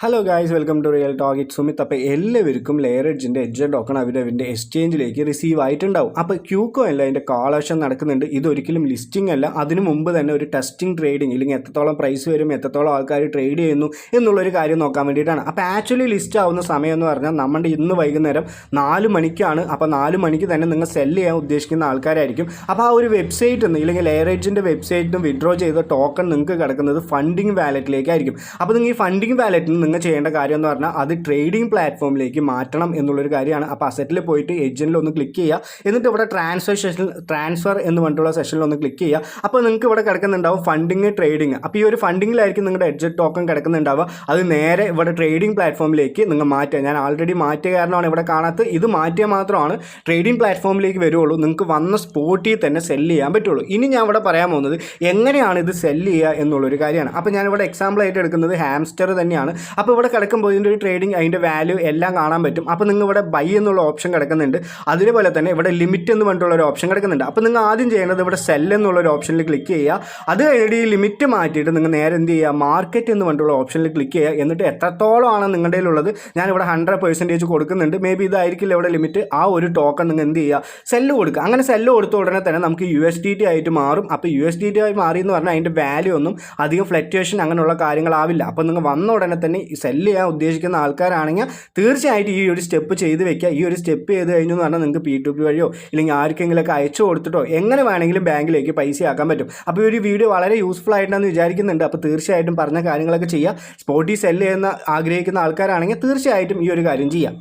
Hello guys, welcome to real talk. It Sumith. അപ്പോൾ എല്ലാവർക്കും layer എഡ്ജിൻ്റെ എഡ്ജ് ടോക്കൺ അവരവൻ്റെ എക്സ്ചേഞ്ചിലേക്ക് റിസീവ് ആയിട്ടുണ്ടാവും. അപ്പോൾ ക്യൂക്കോയിനിൽ അതിൻ്റെ കാൾ ഓപ്ഷൻ നടക്കുന്നുണ്ട്. ഇതൊരിക്കലും ലിസ്റ്റിംഗ് അല്ല. അതിനു മുമ്പ് തന്നെ ഒരു ടെസ്റ്റിംഗ് ട്രേഡിംഗ്, ഇല്ലെങ്കിൽ എത്രത്തോളം പ്രൈസ് വരും, എത്രത്തോളം ആൾക്കാർ ട്രേഡ് ചെയ്യുന്നു എന്നുള്ളൊരു കാര്യം നോക്കാൻ വേണ്ടിയിട്ടാണ്. അപ്പോൾ ആക്ച്വലി ലിസ്റ്റ് ആവുന്ന സമയം എന്ന് പറഞ്ഞാൽ നമ്മുടെ ഇന്ന് വൈകുന്നേരം 4 മണിക്കാണ്. അപ്പോൾ 4 മണിക്ക് തന്നെ നിങ്ങൾ സെല് ചെയ്യാൻ ഉദ്ദേശിക്കുന്ന ആൾക്കാരായിരിക്കും. അപ്പോൾ ആ ഒരു വെബ്സൈറ്റിൽ നിന്ന്, ഇല്ലെങ്കിൽ ലെയർ എഡ്ജിൻ്റെ വെബ്സൈറ്റിൽ നിന്ന് വിഡ്രോ ചെയ്ത ടോക്കൺ നിങ്ങൾക്ക് കിടക്കുന്നത് ഫണ്ടിങ് വാലറ്റിലേക്കായിരിക്കും. അപ്പോൾ നിങ്ങൾ ഈ ഫണ്ടിങ് വാലറ്റിൽ നിങ്ങൾ ചെയ്യേണ്ട കാര്യം എന്ന് പറഞ്ഞാൽ അത് ട്രേഡിംഗ് പ്ലാറ്റ്ഫോമിലേക്ക് മാറ്റണം എന്നുള്ളൊരു കാര്യമാണ്. അപ്പോൾ അസറ്റിൽ പോയിട്ട് എഡ്ജിൽ ഒന്ന് ക്ലിക്ക് ചെയ്യുക. എന്നിട്ട് ഇവിടെ ട്രാൻസ്ഫർ എന്ന് പറഞ്ഞിട്ടുള്ള സെഷനിൽ ഒന്ന് ക്ലിക്ക് ചെയ്യുക. അപ്പോൾ നിങ്ങൾക്ക് ഇവിടെ കിടക്കുന്നുണ്ടാവും ഫണ്ടിങ്, ട്രേഡിംഗ്. അപ്പോൾ ഈ ഒരു ഫണ്ടിങ്ങിലായിരിക്കും നിങ്ങളുടെ എഡ്ജ് ടോക്കൺ കിടക്കുന്നുണ്ടാവുക. അത് നേരെ ഇവിടെ ട്രേഡിംഗ് പ്ലാറ്റ്ഫോമിലേക്ക് നിങ്ങൾ മാറ്റുക. ഞാൻ ആൾറെഡി മാറ്റിയ കാരണമാണ് ഇവിടെ കാണാത്തത്. ഇത് മാറ്റിയാൽ മാത്രമാണ് ട്രേഡിംഗ് പ്ലാറ്റ്ഫോമിലേക്ക് വരുള്ളൂ. നിങ്ങൾക്ക് വന്ന സ്പോട്ടിൽ തന്നെ സെല്ല് ചെയ്യാൻ പറ്റുള്ളൂ. ഇനി ഞാൻ ഇവിടെ പറയാൻ പോകുന്നത് എങ്ങനെയാണ് ഇത് സെല്ല് ചെയ്യുക എന്നുള്ളൊരു കാര്യമാണ്. അപ്പോൾ ഞാനിവിടെ എക്സാമ്പിളായിട്ട് എടുക്കുന്നത് ഹാംസ്റ്റർ തന്നെയാണ്. അപ്പോൾ ഇവിടെ കിടക്കുമ്പോൾ ഇതിൻ്റെ ഒരു ട്രേഡിംഗ്, അതിൻ്റെ വാല്യൂ എല്ലാം കാണാൻ പറ്റും. അപ്പോൾ നിങ്ങൾ ഇവിടെ ബൈ എന്നുള്ള ഓപ്ഷൻ കിടക്കുന്നുണ്ട്. അതുപോലെ തന്നെ ഇവിടെ ലിമിറ്റ് എന്ന് പറഞ്ഞിട്ടുള്ള ഒരു ഓപ്ഷൻ കിടക്കുന്നുണ്ട്. അപ്പോൾ നിങ്ങൾ ആദ്യം ചെയ്യേണ്ടത് ഇവിടെ സെൽ എന്നുള്ളൊരു ഓപ്ഷനിൽ ക്ലിക്ക് ചെയ്യുക. അത് കഴിഞ്ഞിട്ട് ഈ ലിമിറ്റ് മാറ്റിയിട്ട് നിങ്ങൾ നേരെ എന്ത് ചെയ്യുക, മാർക്കറ്റ് എന്ന് പറഞ്ഞിട്ടുള്ള ഓപ്ഷനിൽ ക്ലിക്ക് ചെയ്യുക. എന്നിട്ട് എത്രത്തോളമാണ് നിങ്ങളുടെ ഉള്ളത്, ഞാനിവിടെ 100% കൊടുക്കുന്നുണ്ട്. മേ ബി ഇതായിരിക്കില്ല ഇവിടെ ലിമിറ്റ്. ആ ഒരു ടോക്കൺ നിങ്ങൾ എന്ത് ചെയ്യുക, സെല്ല് കൊടുക്കുക. അങ്ങനെ സെല്ല് കൊടുത്ത ഉടനെ തന്നെ നമുക്ക് USDT ആയിട്ട് മാറും. അപ്പോൾ USDT ആയി മാറി എന്ന് പറഞ്ഞാൽ അതിൻ്റെ വാല്യൂ ഒന്നും അധികം ഫ്ലക്ച്വേഷൻ അങ്ങനെയുള്ള കാര്യങ്ങളാവില്ല. അപ്പോൾ നിങ്ങൾ വന്ന ഉടനെ തന്നെ സെല്ല് ചെയ്യാൻ ഉദ്ദേശിക്കുന്ന ആൾക്കാരാണെങ്കിൽ തീർച്ചയായിട്ടും ഈ ഒരു സ്റ്റെപ്പ് ചെയ്ത് വെക്കുക. ഈ ഒരു സ്റ്റെപ്പ് ചെയ്ത് കഴിഞ്ഞു എന്ന് പറഞ്ഞാൽ നിങ്ങൾക്ക് P2P വഴിയോ ഇല്ലെങ്കിൽ ആർക്കെങ്കിലുമൊക്കെ അയച്ചു കൊടുത്തിട്ടോ എങ്ങനെ വേണമെങ്കിലും ബാങ്കിലേക്ക് പൈസ ആക്കാൻ പറ്റും. അപ്പോൾ ഈ ഒരു വീഡിയോ വളരെ യൂസ്ഫുൾ ആയിട്ടാണെന്ന് വിചാരിക്കുന്നുണ്ട്. അപ്പോൾ തീർച്ചയായിട്ടും പറഞ്ഞ കാര്യങ്ങളൊക്കെ ചെയ്യുക. സ്പോട്ടിൽ സെല്ല് ചെയ്യുന്ന ആഗ്രഹിക്കുന്ന ആൾക്കാരാണെങ്കിൽ തീർച്ചയായിട്ടും ഈ ഒരു കാര്യം ചെയ്യാം.